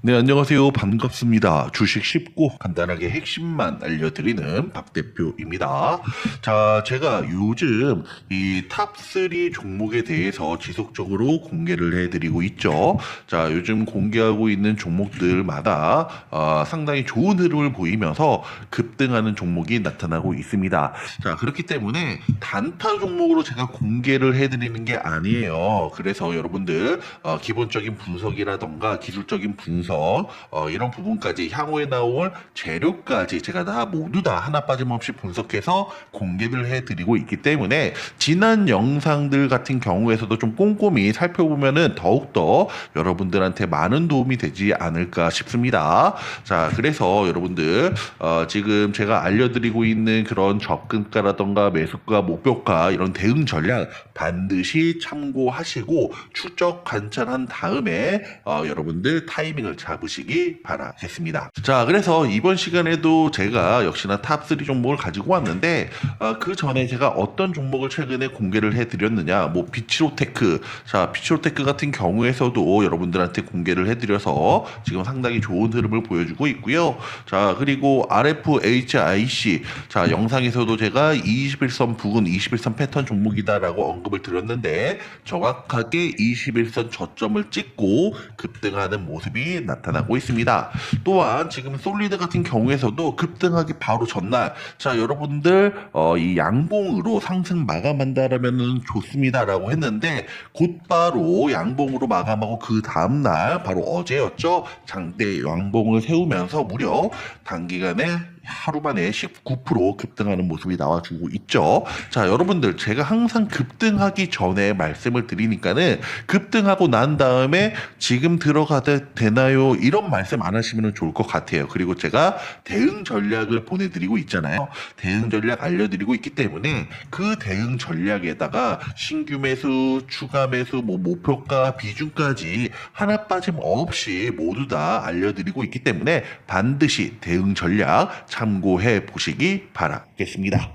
네, 안녕하세요. 반갑습니다. 주식 쉽고 간단하게 핵심만 알려드리는 박 대표입니다. 자, 제가 요즘 이 탑3 종목에 대해서 지속적으로 공개를 해드리고 있죠. 자, 요즘 공개하고 있는 종목들마다 상당히 좋은 흐름을 보이면서 급등하는 종목이 나타나고 있습니다. 자, 그렇기 때문에 단타 종목으로 제가 공개를 해드리는 게 아니에요. 그래서 여러분들 기본적인 분석이라던가 기술적인 분석 이런 부분까지 향후에 나올 재료까지 제가 다 모두 다 하나 빠짐없이 분석해서 공개를 해드리고 있기 때문에 지난 영상들 같은 경우에서도 좀 꼼꼼히 살펴보면은 더욱더 여러분들한테 많은 도움이 되지 않을까 싶습니다. 자, 그래서 여러분들 지금 제가 알려드리고 있는 그런 접근가라던가 매수가, 목표가 이런 대응 전략 반드시 참고하시고 추적 관찰한 다음에 여러분들 타이밍을 잡으시기 바라겠습니다. 자, 그래서 이번 시간에도 제가 역시나 탑3 종목을 가지고 왔는데 그 전에 제가 어떤 종목을 최근에 공개를 해드렸느냐, 뭐 비치로테크, 자 비치로테크 같은 경우에서도 여러분들한테 공개를 해드려서 지금 상당히 좋은 흐름을 보여주고 있고요. 자, 그리고 RFHIC, 자 영상에서도 제가 21선 부근 21선 패턴 종목이다라고 언급을 드렸는데 정확하게 21선 저점을 찍고 급등하는 모습이 나타나고 있습니다. 또한 지금 솔리드 같은 경우에서도 급등하기 바로 전날, 자 여러분들 이 양봉으로 상승 마감한다라면 좋습니다라고 했는데 곧바로 양봉으로 마감하고 그 다음날 바로 어제였죠, 장대 양봉을 세우면서 무려 단기간에 하루 만에 19% 급등하는 모습이 나와주고 있죠. 자, 여러분들 제가 항상 급등하기 전에 말씀을 드리니까는 급등하고 난 다음에 지금 들어가도 되나요? 이런 말씀 안 하시면 좋을 것 같아요. 그리고 제가 대응 전략을 보내드리고 있잖아요. 대응 전략 알려드리고 있기 때문에 그 대응 전략에다가 신규 매수, 추가 매수, 뭐 목표가, 비중까지 하나 빠짐없이 모두 다 알려드리고 있기 때문에 반드시 대응 전략 참고해 보시기 바라겠습니다.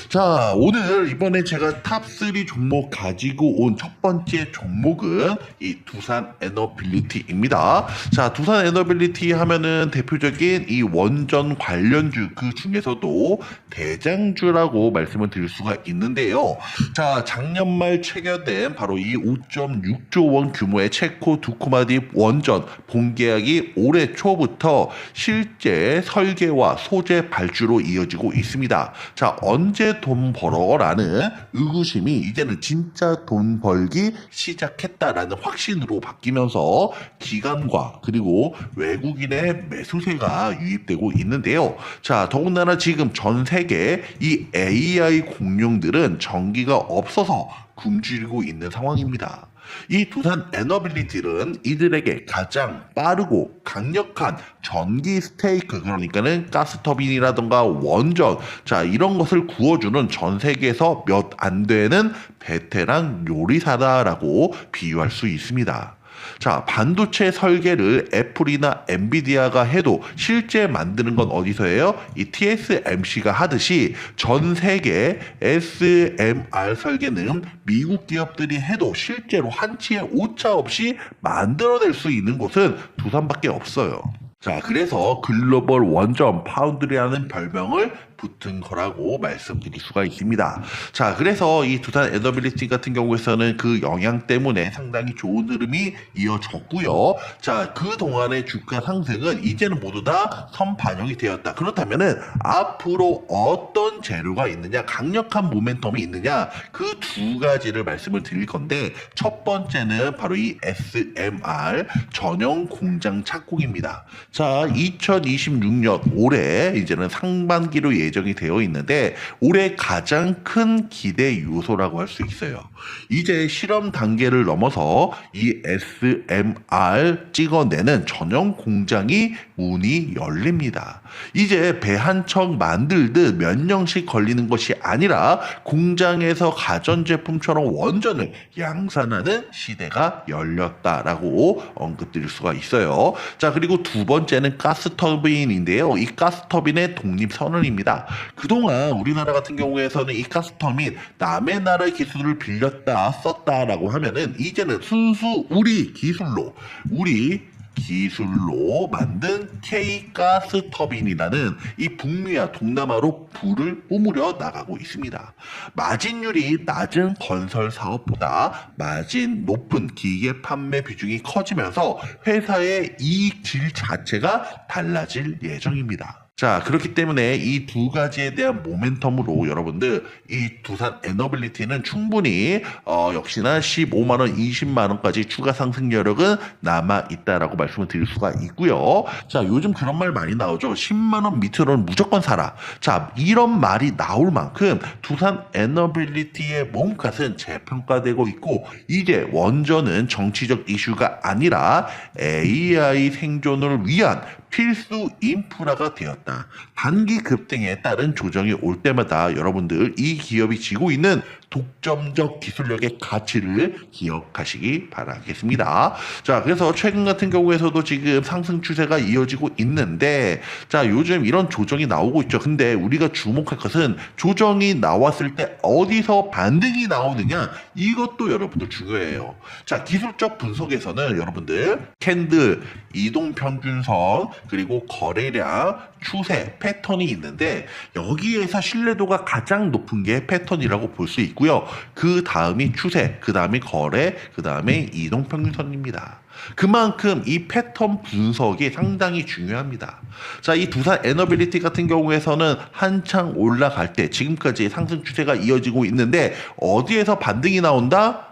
자, 오늘 이번에 제가 탑3 종목 가지고 온 첫 번째 종목은 이 두산 에너빌리티입니다. 자, 두산 에너빌리티 하면은 대표적인 이 원전 관련주 그 중에서도 대장주라고 말씀을 드릴 수가 있는데요. 자, 작년 말 체결된 바로 이 5.6조 원 규모의 체코 두쿠마디 원전 본계약이 올해 초부터 실제 설계와 소재 발주로 이어지고 있습니다. 자, 언제 돈 벌어라는 의구심이 이제는 진짜 돈 벌기 시작했다라는 확신으로 바뀌면서 기관과 그리고 외국인의 매수세가 유입되고 있는데요. 자, 더군다나 지금 전 세계 이 AI 공룡들은 전기가 없어서 굶주리고 있는 상황입니다. 이 두산 에너빌리티는 이들에게 가장 빠르고 강력한 전기 스테이크, 그러니까는 가스터빈이라던가 원전, 자 이런 것을 구워주는 전 세계에서 몇 안 되는 베테랑 요리사다라고 비유할 수 있습니다. 자, 반도체 설계를 애플이나 엔비디아가 해도 실제 만드는 건 어디서 해요? 이 TSMC가 하듯이 전 세계 SMR 설계는 미국 기업들이 해도 실제로 한치의 오차 없이 만들어낼 수 있는 곳은 두산밖에 없어요. 자, 그래서 글로벌 원전 파운드리라는 별명을 붙은 거라고 말씀드릴 수가 있습니다. 자, 그래서 이 두산 에너빌리티 같은 경우에서는 그 영향 때문에 상당히 좋은 흐름이 이어졌고요. 자, 그 동안의 주가 상승은 이제는 모두 다 선반영이 되었다. 그렇다면은 앞으로 어떤 재료가 있느냐, 강력한 모멘텀이 있느냐, 그 두 가지를 말씀을 드릴 건데 첫 번째는 바로 이 SMR 전용 공장 착공입니다. 자, 2026년 올해 이제는 상반기로 예정이 되어 있는데 올해 가장 큰 기대 요소라고 할 수 있어요. 이제 실험 단계를 넘어서 이 SMR 찍어내는 전용 공장이 문이 열립니다. 이제 배 한 척 만들듯 몇 년씩 걸리는 것이 아니라 공장에서 가전제품처럼 원전을 양산하는 시대가 열렸다라고 언급드릴 수가 있어요. 자, 그리고 두 번째는 가스터빈인데요. 이 가스터빈의 독립선언입니다. 그동안 우리나라 같은 경우에서는 이 가스터빈 남의 나라의 기술을 빌렸다 썼다라고 하면은 이제는 순수 우리 기술로 우리 기술로 만든 K가스 터빈이라는 이 북미와 동남아로 불을 뿜으려 나가고 있습니다. 마진율이 낮은 건설 사업보다 마진 높은 기계 판매 비중이 커지면서 회사의 이익 질 자체가 달라질 예정입니다. 자, 그렇기 때문에 이 두 가지에 대한 모멘텀으로 여러분들 이 두산 에너빌리티는 충분히 역시나 15만원, 20만원까지 추가 상승 여력은 남아있다라고 말씀을 드릴 수가 있고요. 자, 요즘 그런 말 많이 나오죠. 10만원 밑으로는 무조건 사라. 자, 이런 말이 나올 만큼 두산 에너빌리티의 몸값은 재평가되고 있고, 이제 원전은 정치적 이슈가 아니라 AI 생존을 위한 필수 인프라가 되었다. 단기 급등에 따른 조정이 올 때마다 여러분들 이 기업이 지고 있는 독점적 기술력의 가치를 기억하시기 바라겠습니다. 자, 그래서 최근 같은 경우에서도 지금 상승 추세가 이어지고 있는데, 자, 요즘 이런 조정이 나오고 있죠. 근데 우리가 주목할 것은 조정이 나왔을 때 어디서 반등이 나오느냐, 이것도 여러분들 중요해요. 자, 기술적 분석에서는 여러분들 캔들, 이동평균선, 그리고 거래량, 추세, 패턴이 있는데, 여기에서 신뢰도가 가장 높은 게 패턴이라고 볼 수 있고요. 그 다음이 추세, 그 다음이 거래, 그 다음에 이동평균선입니다. 그만큼 이 패턴 분석이 상당히 중요합니다. 자, 이 두산 에너빌리티 같은 경우에서는 한창 올라갈 때 지금까지 상승 추세가 이어지고 있는데, 어디에서 반등이 나온다?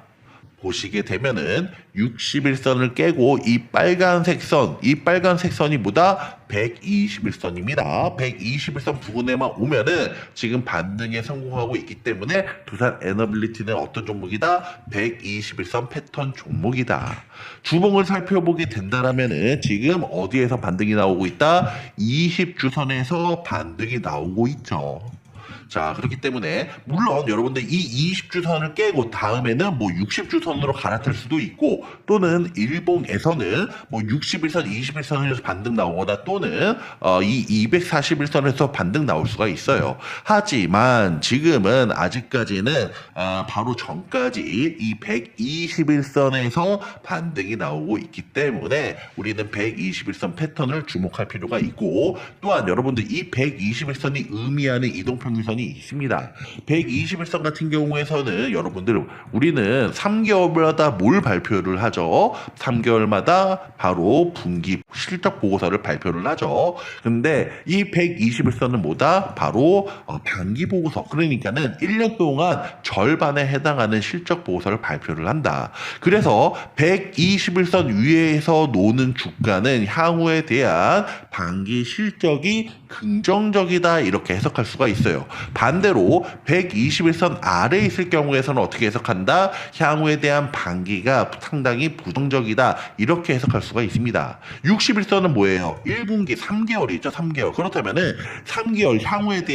보시게 되면은 61선을 깨고 이 빨간색 선이 뭐다? 121선입니다. 121선 부근에만 오면은 지금 반등에 성공하고 있기 때문에 두산 에너빌리티는 어떤 종목이다? 121선 패턴 종목이다. 주봉을 살펴보게 된다라면은 지금 어디에서 반등이 나오고 있다? 20주선에서 반등이 나오고 있죠. 자, 그렇기 때문에 물론 여러분들 이 20주선을 깨고 다음에는 뭐 60주선으로 갈아탈 수도 있고, 또는 일봉에서는 뭐 61선, 21선에서 반등 나오거나, 또는 이 241선에서 반등 나올 수가 있어요. 하지만 지금은 아직까지는 바로 전까지 이 121선에서 반등이 나오고 있기 때문에 우리는 121선 패턴을 주목할 필요가 있고, 또한 여러분들 이 121선이 의미하는 이동평균선이 있습니다. 121선 같은 경우에서는 여러분들 우리는 3개월마다 뭘 발표를 하죠? 3개월마다 바로 분기 실적 보고서를 발표를 하죠. 근데 이 121선은 뭐다? 바로 반기 보고서. 그러니까는 1년 동안 절반에 해당하는 실적 보고서를 발표를 한다. 그래서 121선 위에서 노는 주가는 향후에 대한 반기 실적이 긍정적이다, 이렇게 해석할 수가 있어요. 반대로 121선 아래에 있을 경우에서는 어떻게 해석한다? 향후에 대한 반기가 상당히 부정적이다, 이렇게 해석할 수가 있습니다. 61선은 뭐예요? 1분기 3개월이죠. 3개월. 그렇다면은 3개월 향후에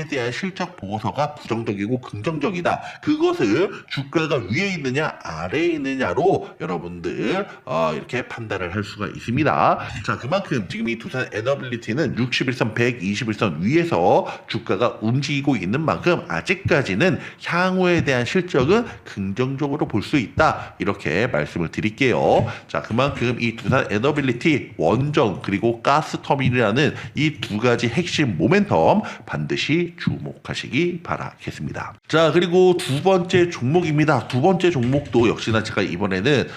대한 실적 보고서가 부정적이고 긍정적이다. 그것을 주가가 위에 있느냐 아래에 있느냐로 여러분들 이렇게 판단을 할 수가 있습니다. 자, 그만큼 지금 이 두산 에너빌리티는 61선, 121선 위에서 주가가 움직이고 있는 만큼 아직까지는 향후에 대한 실적은 긍정적으로 볼 수 있다, 이렇게 말씀을 드릴게요. 자, 그만큼 이 두산 에너빌리티, 원전, 그리고 가스터빈이라는 이 두 가지 핵심 모멘텀 반드시 주목하시기 바라겠습니다. 자, 그리고 두 번째 종목입니다. 두 번째 종목도 역시나 제가 이번에는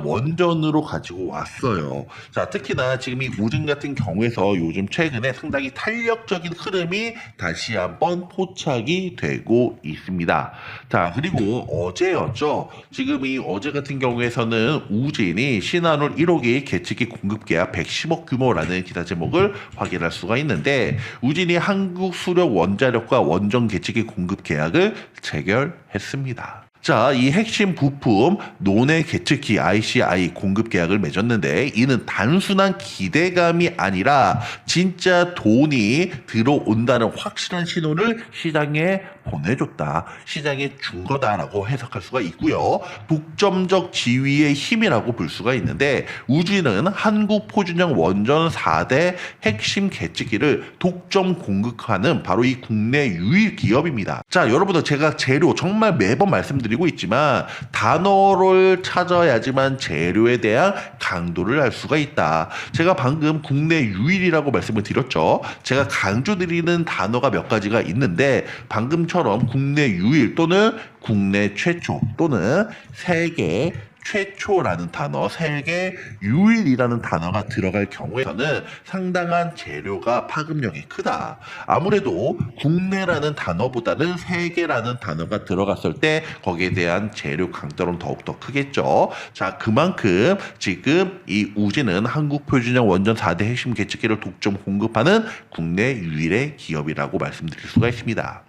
원전으로 가지고 왔어요. 자, 특히나 지금 이 우진 같은 경우에서 요즘 최근에 상당히 탄력적인 흐름이 다시 한번 포착이 되고 있습니다. 자, 그리고 어제였죠. 지금 이 어제 같은 경우에서는 우진이 신한울 1호기 계측기 공급 계약 110억 규모라는 기사 제목을 확인할 수가 있는데, 우진이 한국수력 원자력과 원전 계측기 공급 계약을 체결했습니다. 자, 이 핵심 부품 논해 계측기 ICI 공급 계약을 맺었는데, 이는 단순한 기대감이 아니라 진짜 돈이 들어온다는 확실한 신호를 시장에 보내줬다, 시장에 준 거다라고 해석할 수가 있고요. 독점적 지위의 힘이라고 볼 수가 있는데, 우진은 한국 포준형 원전 4대 핵심 계측기를 독점 공급하는 바로 이 국내 유일 기업입니다. 자, 여러분들, 제가 재료 정말 매번 말씀드리고 있지만 단어를 찾아야지만 재료에 대한 강도를 알 수가 있다. 제가 방금 국내 유일이라고 말씀을 드렸죠. 제가 강조드리는 단어가 몇 가지가 있는데, 방금처럼 국내 유일 또는 국내 최초 또는 세계 최초라는 단어, 세계 유일이라는 단어가 들어갈 경우에는 상당한 재료가 파급력이 크다. 아무래도 국내라는 단어보다는 세계라는 단어가 들어갔을 때 거기에 대한 재료 강도는 더욱더 크겠죠. 자, 그만큼 지금 이 우진은 한국 표준형 원전 4대 핵심 계측기를 독점 공급하는 국내 유일의 기업이라고 말씀드릴 수가 있습니다.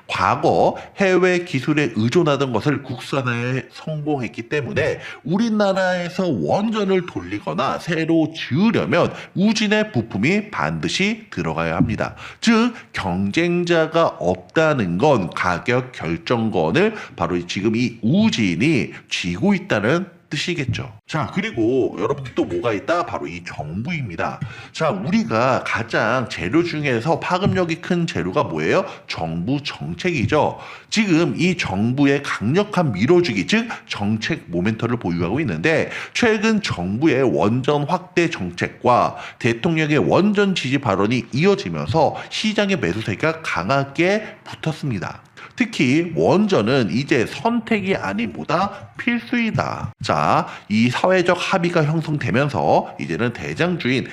과거 해외 기술에 의존하던 것을 국산화에 성공했기 때문에 우리나라에서 원전을 돌리거나 새로 지으려면 우진의 부품이 반드시 들어가야 합니다. 즉, 경쟁자가 없다는 건 가격 결정권을 바로 지금 이 우진이 쥐고 있다는 뜻이겠죠. 자, 그리고 여러분들 또 뭐가 있다? 바로 이 정부입니다. 자, 우리가 가장 재료 중에서 파급력이 큰 재료가 뭐예요? 정부 정책이죠. 지금 이 정부의 강력한 밀어주기, 즉 정책 모멘텀을 보유하고 있는데, 최근 정부의 원전 확대 정책과 대통령의 원전 지지 발언이 이어지면서 시장의 매수세가 강하게 붙었습니다. 특히 원전은 이제 선택이 아닌보다 필수이다. 자, 이 사회적 합의가 형성되면서 이제는 대장주인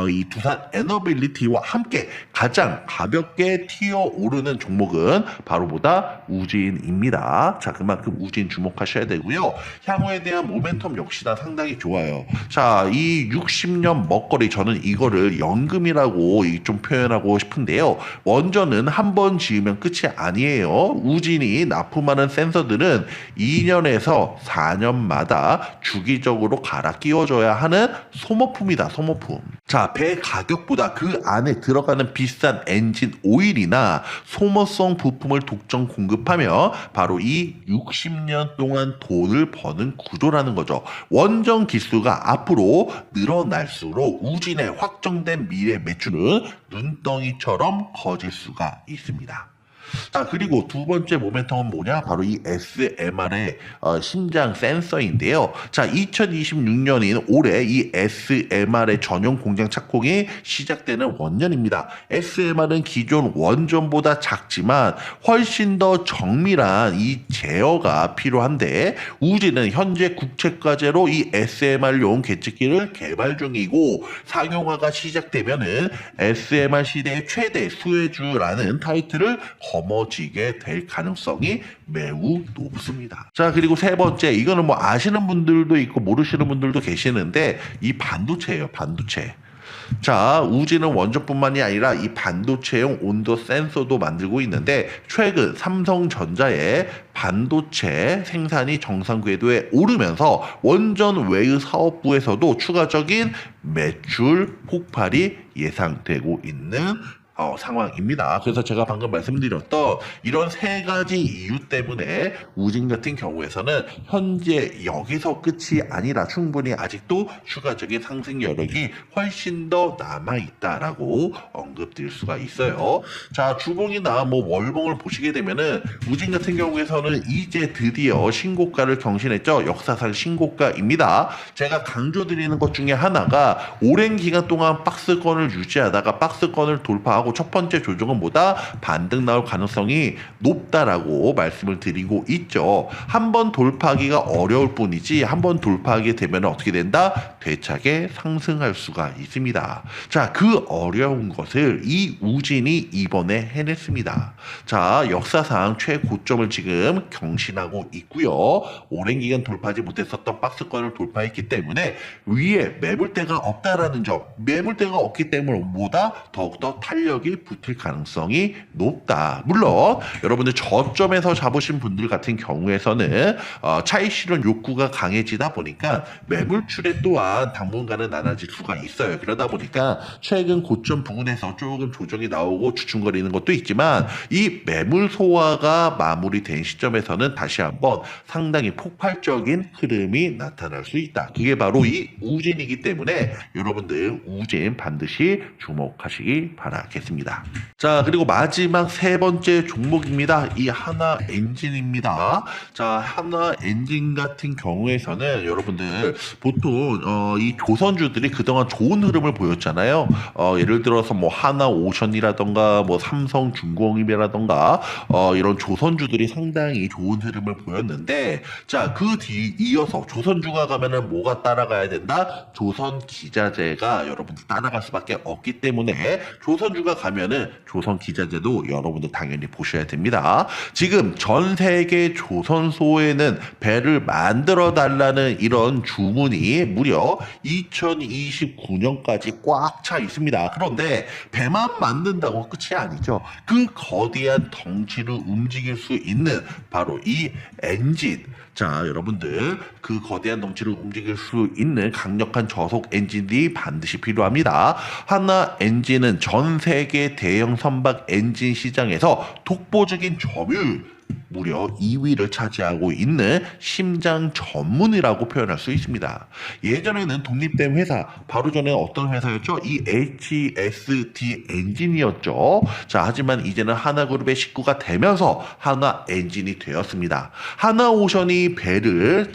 이 두산 에너빌리티와 함께 가장 가볍게 튀어오르는 종목은 바로 보다 우진입니다. 자, 그만큼 우진 주목하셔야 되고요. 향후에 대한 모멘텀 역시나 상당히 좋아요. 자, 이 60년 먹거리, 저는 이거를 연금이라고 좀 표현하고 싶은데요. 원전은 한 번 지으면 끝이 아니에요. 우진이 납품하는 센서들은 2년에서 4년마다 주기적으로 갈아 끼워줘야 하는 소모품이다, 소모품. 자, 배 가격보다 그 안에 들어가는 비싼 엔진 오일이나 소모성 부품을 독점 공급하며 바로 이 60년 동안 돈을 버는 구조라는 거죠. 원전 기수가 앞으로 늘어날수록 우진의 확정된 미래 매출은 눈덩이처럼 커질 수가 있습니다. 자, 그리고 두 번째 모멘텀은 뭐냐? 바로 이 SMR의 심장 센서인데요. 자, 2026년인 올해 이 SMR의 전용 공장 착공이 시작되는 원년입니다. SMR은 기존 원전보다 작지만 훨씬 더 정밀한 이 제어가 필요한데, 우진은 현재 국책과제로 이 SMR용 계측기를 개발 중이고, 상용화가 시작되면은 SMR 시대의 최대 수혜주라는 타이틀을 거머쥐게 될 가능성이 매우 높습니다. 자, 그리고 세 번째, 이거는 뭐 아시는 분들도 있고 모르시는 분들도 계시는데, 이 반도체예요, 반도체. 자, 우진은 원전뿐만이 아니라 이 반도체용 온도 센서도 만들고 있는데, 최근 삼성전자의 반도체 생산이 정상 궤도에 오르면서 원전 외의 사업부에서도 추가적인 매출 폭발이 예상되고 있는 상황입니다. 그래서 제가 방금 말씀드렸던 이런 세 가지 이유 때문에 우진 같은 경우에서는 현재 여기서 끝이 아니라 충분히 아직도 추가적인 상승 여력이 훨씬 더 남아있다라고 언급드릴 수가 있어요. 자, 주봉이나 뭐 월봉을 보시게 되면은 우진 같은 경우에서는 이제 드디어 신고가를 경신했죠. 역사상 신고가입니다. 제가 강조드리는 것 중에 하나가, 오랜 기간 동안 박스권을 유지하다가 박스권을 돌파하고 첫 번째 조정은 뭐다? 반등 나올 가능성이 높다라고 말씀을 드리고 있죠. 한번 돌파하기가 어려울 뿐이지, 한번 돌파하게 되면 어떻게 된다? 되차게 상승할 수가 있습니다. 자, 그 어려운 것을 이 우진이 이번에 해냈습니다. 자, 역사상 최고점을 지금 경신하고 있고요. 오랜 기간 돌파하지 못했었던 박스권을 돌파했기 때문에 위에 매물대가 없다라는 점, 매물대가 없기 때문에 뭐다? 더욱더 탄력 탄력이 붙을 가능성이 높다. 물론 여러분들 저점에서 잡으신 분들 같은 경우에서는 차익 실현 욕구가 강해지다 보니까 매물출에 또한 당분간은 낮아질 수가 있어요. 그러다 보니까 최근 고점 부근에서 조금 조정이 나오고 주춤거리는 것도 있지만 이 매물 소화가 마무리된 시점에서는 다시 한번 상당히 폭발적인 흐름이 나타날 수 있다. 그게 바로 이 우진이기 때문에 여러분들 우진 반드시 주목하시기 바라겠습니다. 자, 그리고 마지막 세 번째 종목입니다. 이 하나엔진입니다. 자, 하나엔진 같은 경우에서는 여러분들 보통 이 조선주들이 그동안 좋은 흐름을 보였잖아요. 예를 들어서 뭐 하나오션이라던가 뭐 삼성중공업이라던가 이런 조선주들이 상당히 좋은 흐름을 보였는데, 자, 그 뒤 이어서 조선주가 가면은 뭐가 따라가야 된다? 조선기자재가 여러분들 따라갈 수밖에 없기 때문에 조선주가 가면은 조선기자재도 여러분들 당연히 보셔야 됩니다. 지금 전 세계 조선소에는 배를 만들어 달라는 이런 주문이 무려 2029년까지 꽉 차 있습니다. 그런데 배만 만든다고 끝이 아니죠. 그 거대한 덩치를 움직일 수 있는 바로 이 엔진. 자, 여러분들 그 거대한 덩치를 움직일 수 있는 강력한 저속 엔진이 반드시 필요합니다. 하나 엔진은 전 세계 대형 선박 엔진 시장에서 독보적인 점유율 무려 2위를 차지하고 있는 심장 전문이라고 표현할 수 있습니다. 예전에는 독립된 회사, 바로 전에 어떤 회사였죠? 이 HST 엔진이었죠. 자, 하지만 이제는 하나그룹의 식구가 되면서 하나엔진이 되었습니다. 하나오션이 배를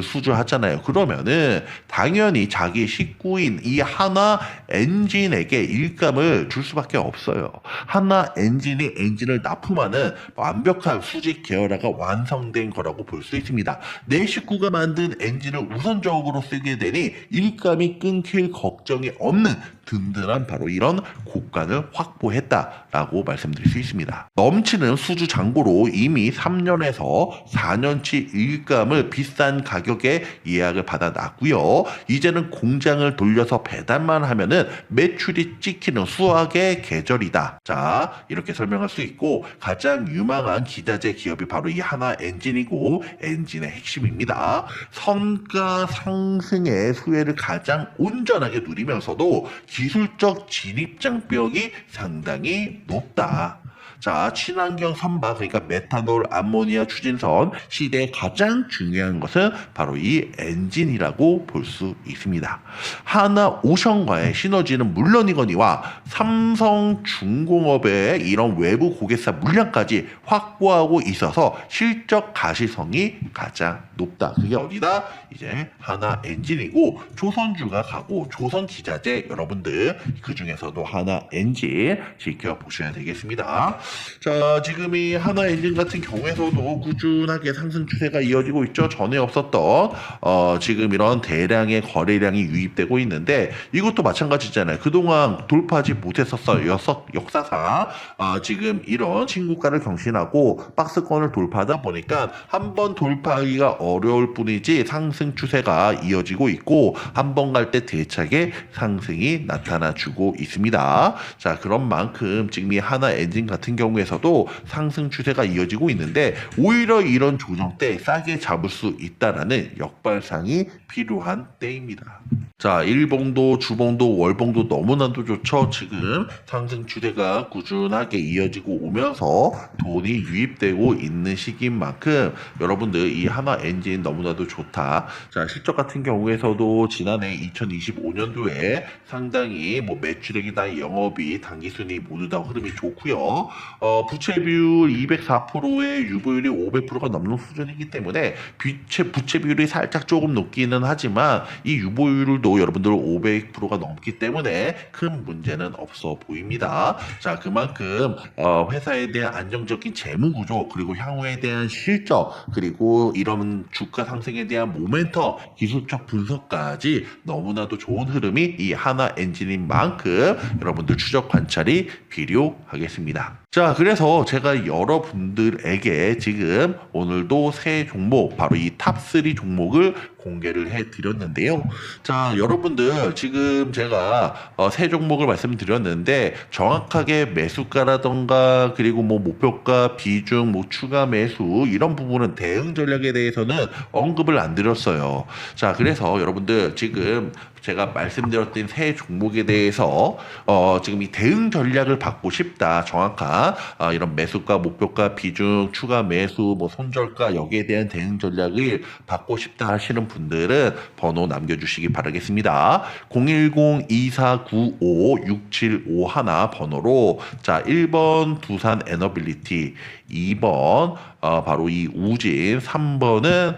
수주하잖아요. 그러면은 당연히 자기 식구인 이 하나 엔진에게 일감을 줄 수밖에 없어요. 하나 엔진이 엔진을 납품하는 완벽한 수직 계열화가 완성된 거라고 볼 수 있습니다. 내 식구가 만든 엔진을 우선적으로 쓰게 되니 일감이 끊길 걱정이 없는 든든한 바로 이런 곡간을 확보했다라고 말씀드릴 수 있습니다. 넘치는 수주 잔고로 이미 3년에서 4년치 일감을 비싼 가격에 예약을 받아놨고요. 이제는 공장을 돌려서 배달만 하면은 매출이 찍히는 수학의 계절이다. 자, 이렇게 설명할 수 있고, 가장 유망한 기자재 기업이 바로 이 하나 엔진이고 엔진의 핵심입니다. 선가 상승의 수혜를 가장 온전하게 누리면서도 기술적 진입장벽이 상당히 높다. 자, 친환경 선박, 그러니까 메탄올, 암모니아 추진선 시대에 가장 중요한 것은 바로 이 엔진이라고 볼 수 있습니다. 하나오션과의 시너지는 물론이거니와 삼성중공업의 이런 외부 고객사 물량까지 확보하고 있어서 실적 가시성이 가장 높다. 그게 어디다? 이제 하나엔진이고, 조선주가 가고 조선기자재, 여러분들 그 중에서도 하나엔진 지켜보셔야 되겠습니다. 자, 지금 이 하나엔진 같은 경우에서도 꾸준하게 상승 추세가 이어지고 있죠. 전에 없었던 지금 이런 대량의 거래량이 유입되고 있는데, 이것도 마찬가지잖아요. 그동안 돌파하지 못했었어요. 역사상 지금 이런 신고가를 경신하고 박스권을 돌파하다 보니까 한번 돌파하기가 어려울 뿐이지 상승 추세가 이어지고 있고, 한 번 갈 때 대차게 상승이 나타나주고 있습니다. 자, 그런 만큼 지금 이 하나엔진 같은 경우에서도 상승 추세가 이어지고 있는데, 오히려 이런 조정 때 싸게 잡을 수 있다라는 역발상이 필요한 때입니다. 자, 일봉도 주봉도 월봉도 너무나도 좋죠. 지금 상승 추세가 꾸준하게 이어지고 오면서 돈이 유입되고 있는 시기인 만큼 여러분들 이 하나엔진 너무나도 좋다. 자, 실적 같은 경우에서도 지난해 2025년도에 상당히 뭐 매출액이나 영업이 당기순이 모두 다 흐름이 좋고요. 부채 비율 204%에 유보율이 500%가 넘는 수준이기 때문에 부채 비율이 살짝 조금 높기는 하지만 이 유보율도 여러분들 500%가 넘기 때문에 큰 문제는 없어 보입니다. 자, 그만큼 회사에 대한 안정적인 재무 구조, 그리고 향후에 대한 실적, 그리고 이런 주가 상승에 대한 모멘텀, 기술적 분석까지 너무나도 좋은 흐름이 이 하나엔진인 만큼 여러분들 추적 관찰이 필요하겠습니다. 자, 그래서 제가 여러분들에게 지금 오늘도 새 종목, 바로 이 탑3 종목을 공개를 해드렸는데요. 자, 여러분들 지금 제가 세 종목을 말씀드렸는데 정확하게 매수가라던가 그리고 뭐 목표가, 비중, 뭐 추가 매수 이런 부분은 대응 전략에 대해서는 언급을 안 드렸어요. 자, 그래서 여러분들 지금 제가 말씀드렸던 세 종목에 대해서 지금 이 대응 전략을 받고 싶다. 정확한 이런 매수가, 목표가, 비중, 추가 매수, 뭐 손절가 여기에 대한 대응 전략을 받고 싶다 하시는 분들은 번호 남겨주시기 바라겠습니다. 010-2495-6751 번호로 자 1번 두산 에너빌리티, 2번 바로 이 우진, 3번은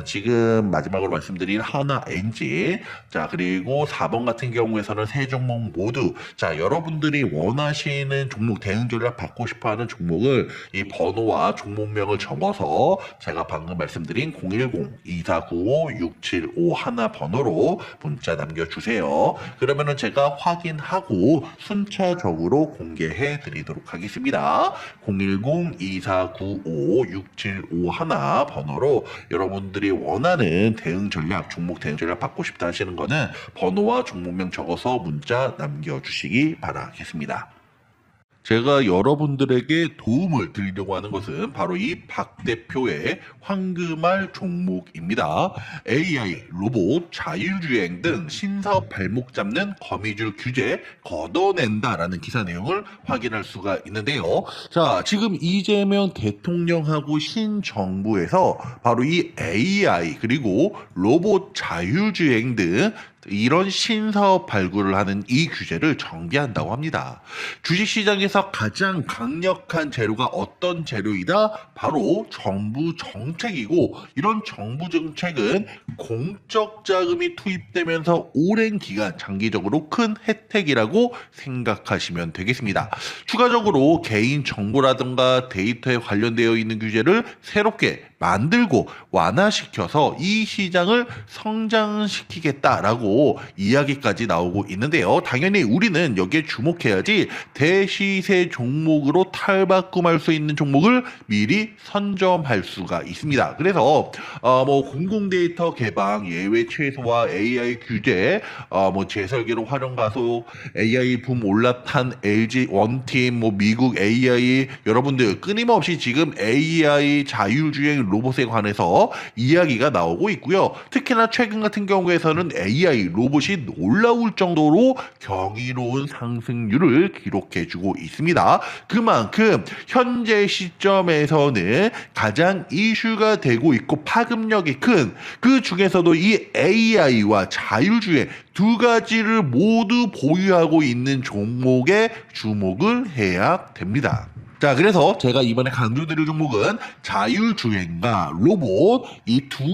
지금 마지막으로 말씀드린 하나 엔진, 자 그리고 4번 같은 경우에서는 세 종목 모두 자 여러분들이 원하시는 종목 대응 전략 받고 싶어하는 종목을 이 번호와 종목명을 적어서 제가 방금 말씀드린 010-2495-6751 번호로 문자 남겨주세요. 그러면은 제가 확인하고 순차적으로 공개해 드리도록 하겠습니다. 010-2495-6751 번호로 여러분들이 원하는 대응 전략, 종목 대응 전략 받고 싶다 하시는 거는 번호와 종목명 적어서 문자 남겨주시기 바라겠습니다. 제가 여러분들에게 도움을 드리려고 하는 것은 바로 이 박 대표의 황금알 종목입니다. AI, 로봇, 자율주행 등 신사업 발목 잡는 거미줄 규제 걷어낸다라는 기사 내용을 확인할 수가 있는데요. 자, 지금 이재명 대통령하고 신정부에서 바로 이 AI 그리고 로봇, 자율주행 등 이런 신사업 발굴을 하는 이 규제를 정비한다고 합니다. 주식시장에서 가장 강력한 재료가 어떤 재료이다? 바로 정부 정책이고 이런 정부 정책은 공적 자금이 투입되면서 오랜 기간 장기적으로 큰 혜택이라고 생각하시면 되겠습니다. 추가적으로 개인 정보라든가 데이터에 관련되어 있는 규제를 새롭게 만들고 완화시켜서 이 시장을 성장시키겠다라고 이야기까지 나오고 있는데요. 당연히 우리는 여기에 주목해야지 대시세 종목으로 탈바꿈할 수 있는 종목을 미리 선점할 수가 있습니다. 그래서 뭐 공공데이터 개방, 예외 최소화, AI 규제, 뭐 재설계로 활용 가속, AI 붐 올라탄 LG 원팀, 뭐 미국 AI 여러분들 끊임없이 지금 AI 자율주행 로봇에 관해서 이야기가 나오고 있고요. 특히나 최근 같은 경우에서는 AI 로봇이 놀라울 정도로 경이로운 상승률을 기록해주고 있습니다. 그만큼 현재 시점에서는 가장 이슈가 되고 있고 파급력이 큰 그 중에서도 이 AI와 자율주행 두 가지를 모두 보유하고 있는 종목에 주목을 해야 됩니다. 자, 그래서 제가 이번에 강조드릴 종목은 자율주행과 로봇 이 두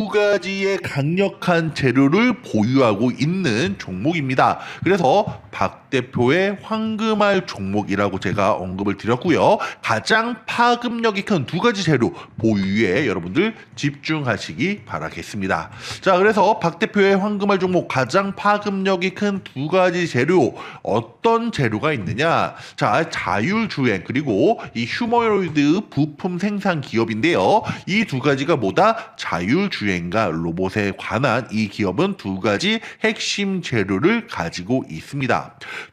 가지의 강력한 재료를 보유하고 있는 종목입니다. 그래서 박 대표의 황금알 종목이라고 제가 언급을 드렸고요. 가장 파급력이 큰 두 가지 재료 보유에 여러분들 집중하시기 바라겠습니다. 자, 그래서 박 대표의 황금알 종목 가장 파급력이 큰 두 가지 재료 어떤 재료가 있느냐? 자, 자율주행 그리고 이 휴머노이드 부품 생산 기업인데요. 이 두 가지가 뭐다? 자율주행과 로봇에 관한 이 기업은 두 가지 핵심 재료를 가지고 있습니다.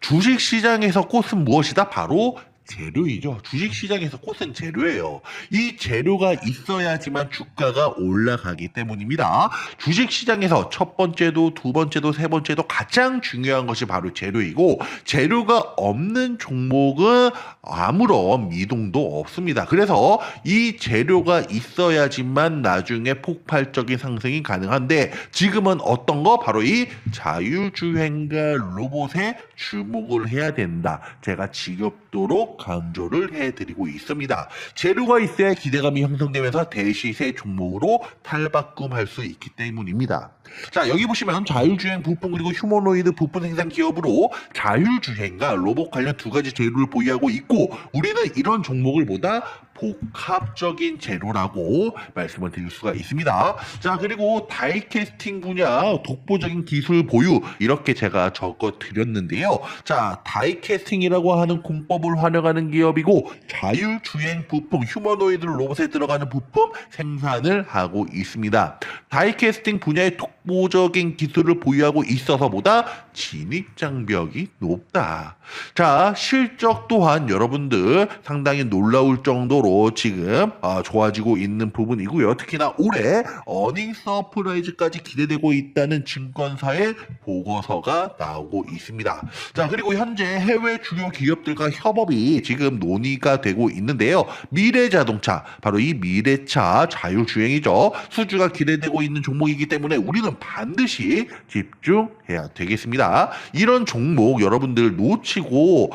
주식시장에서 꽃은 무엇이다? 바로 재료이죠. 주식시장에서 꽃은 재료예요. 이 재료가 있어야지만 주가가 올라가기 때문입니다. 주식시장에서 첫 번째도 두 번째도 세 번째도 가장 중요한 것이 바로 재료이고 재료가 없는 종목은 아무런 미동도 없습니다. 그래서 이 재료가 있어야지만 나중에 폭발적인 상승이 가능한데 지금은 어떤 거? 바로 이 자율주행과 로봇에 주목을 해야 된다. 제가 지겹도록 강조를 해드리고 있습니다. 재료가 있어야 기대감이 형성되면서 대시세 종목으로 탈바꿈할 수 있기 때문입니다. 자, 여기 보시면 자율주행 부품 그리고 휴머노이드 부품 생산 기업으로 자율주행과 로봇 관련 두 가지 재료를 보유하고 있고, 우리는 이런 종목을 보다 복합적인 재료라고 말씀을 드릴 수가 있습니다. 자, 그리고 다이캐스팅 분야 독보적인 기술 보유, 이렇게 제가 적어 드렸는데요. 자, 다이캐스팅이라고 하는 공법을 활용하는 기업이고, 자율주행 부품 휴머노이드 로봇에 들어가는 부품 생산을 하고 있습니다. 다이캐스팅 분야의 독보적인 기술을 보유하고 있어서보다 진입장벽이 높다. 자, 실적 또한 여러분들 상당히 놀라울 정도로 지금 좋아지고 있는 부분이고요. 특히나 올해 어닝 서프라이즈까지 기대되고 있다는 증권사의 보고서가 나오고 있습니다. 자, 그리고 현재 해외 주요 기업들과 협업이 지금 논의가 되고 있는데요. 미래자동차, 바로 이 미래차 자율주행이죠. 수주가 기대되고 있는 종목이기 때문에 우리는 반드시 집중해야 되겠습니다. 이런 종목 여러분들 놓치고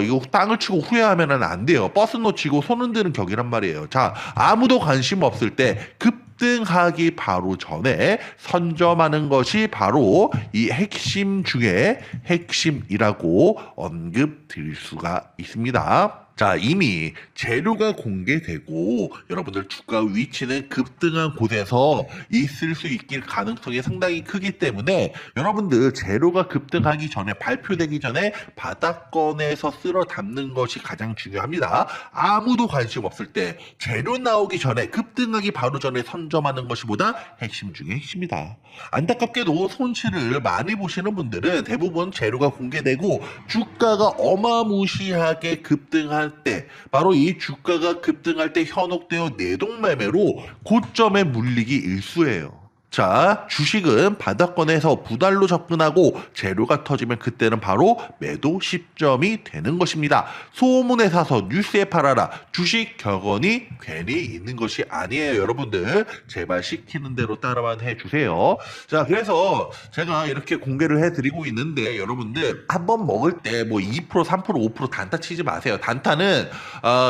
이거 땅을 치고 후회하면 안 돼요. 버스 놓치고 손 흔드는 격이란 말이에요. 자, 아무도 관심 없을 때 급등하기 바로 전에 선점하는 것이 바로 이 핵심 중에 핵심이라고 언급 드릴 수가 있습니다. 자, 이미 재료가 공개되고 여러분들 주가 위치는 급등한 곳에서 있을 수 있길 가능성이 상당히 크기 때문에 여러분들 재료가 급등하기 전에, 발표되기 전에 바닥권에서 쓸어 담는 것이 가장 중요합니다. 아무도 관심 없을 때 재료 나오기 전에, 급등하기 바로 전에 선점하는 것이보다 핵심 중에 핵심이다. 안타깝게도 손실을 많이 보시는 분들은 대부분 재료가 공개되고 주가가 어마무시하게 급등할 때, 바로 이 주가가 급등할 때 현혹되어 내동매매로 고점에 물리기 일쑤예요. 자, 주식은 바닥권에서 부달로 접근하고 재료가 터지면 그때는 바로 매도 시점이 되는 것입니다. 소문에 사서 뉴스에 팔아라. 주식 격언이 괜히 있는 것이 아니에요. 여러분들 제발 시키는 대로 따라만 해주세요. 자, 그래서 제가 이렇게 공개를 해드리고 있는데, 여러분들 한번 먹을 때 뭐 2%, 3%, 5% 단타 치지 마세요. 단타는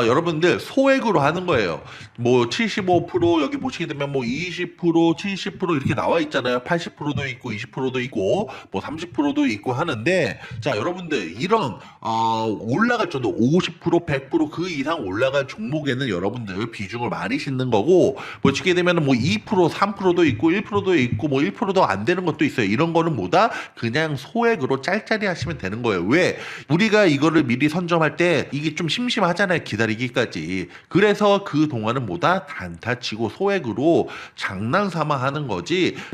여러분들 소액으로 하는 거예요. 뭐 75%, 여기 보시게 되면 뭐 20%, 70% 이렇게 나와 있잖아요. 80%도 있고 20%도 있고 뭐 30%도 있고 하는데, 자, 여러분들 이런 올라갈 정도 50%, 100% 그 이상 올라갈 종목에는 여러분들 비중을 많이 싣는 거고, 보시게 되면 뭐 2%, 3%도 있고 1%도 있고 뭐 1%도 안 되는 것도 있어요. 이런 거는 뭐다? 그냥 소액으로 짤짤이 하시면 되는 거예요. 왜? 우리가 이거를 미리 선점할 때 이게 좀 심심하잖아요. 기다리기까지. 그래서 그 동안은 뭐다? 단타치고 소액으로 장난삼아 하는 거지.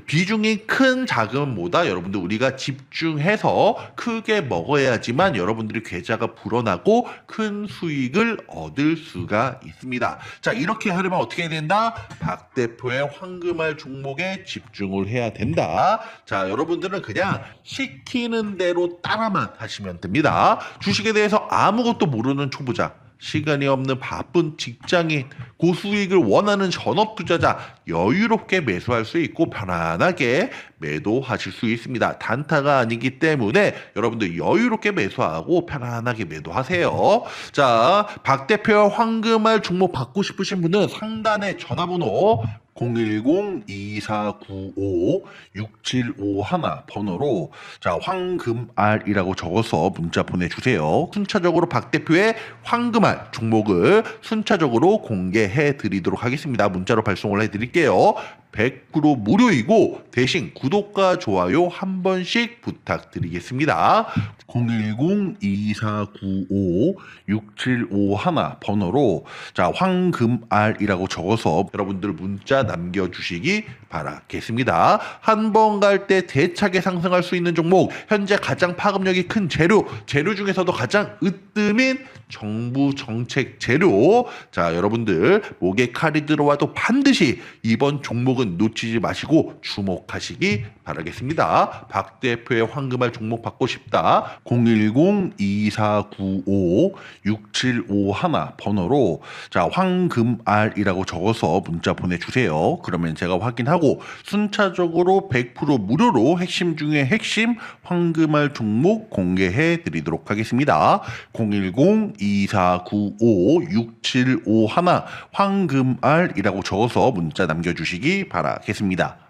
비중이 큰 자금은 뭐다? 여러분들 우리가 집중해서 크게 먹어야지만 여러분들이 계좌가 불어나고 큰 수익을 얻을 수가 있습니다. 자, 이렇게 하려면 어떻게 해야 된다? 박 대표의 황금알 종목에 집중을 해야 된다. 자, 여러분들은 그냥 시키는 대로 따라만 하시면 됩니다. 주식에 대해서 아무것도 모르는 초보자, 시간이 없는 바쁜 직장인, 고수익을 원하는 전업 투자자, 여유롭게 매수할 수 있고 편안하게 매도하실 수 있습니다. 단타가 아니기 때문에 여러분들 여유롭게 매수하고 편안하게 매도하세요. 자, 박 대표와 황금알 종목 받고 싶으신 분은 상단에 전화번호 010-2495-6751 번호로 자, 황금알이라고 적어서 문자 보내주세요. 순차적으로 박 대표의 황금알 종목을 순차적으로 공개해 드리도록 하겠습니다. 문자로 발송을 해 드릴게요. 100% 무료이고 대신 구독과 좋아요 한 번씩 부탁드리겠습니다. 010-2495-6751 번호로 자, 황금알이라고 적어서 여러분들 문자 남겨주시기 바라겠습니다. 한 번 갈 때 대차게 상승할 수 있는 종목, 현재 가장 파급력이 큰 재료 중에서도 가장 으뜸인 정부 정책 재료. 자, 여러분들 목에 칼이 들어와도 반드시 이번 종목은 놓치지 마시고 주목하시기 바라겠습니다. 박 대표의 황금알 종목 받고 싶다. 010-2495-6751 번호로 자, 황금알이라고 적어서 문자 보내주세요. 그러면 제가 확인하고 순차적으로 100% 무료로 핵심 중에 핵심 황금알 종목 공개해 드리도록 하겠습니다. 010-2495-6751 황금알이라고 적어서 문자 남겨주시기 바라겠습니다.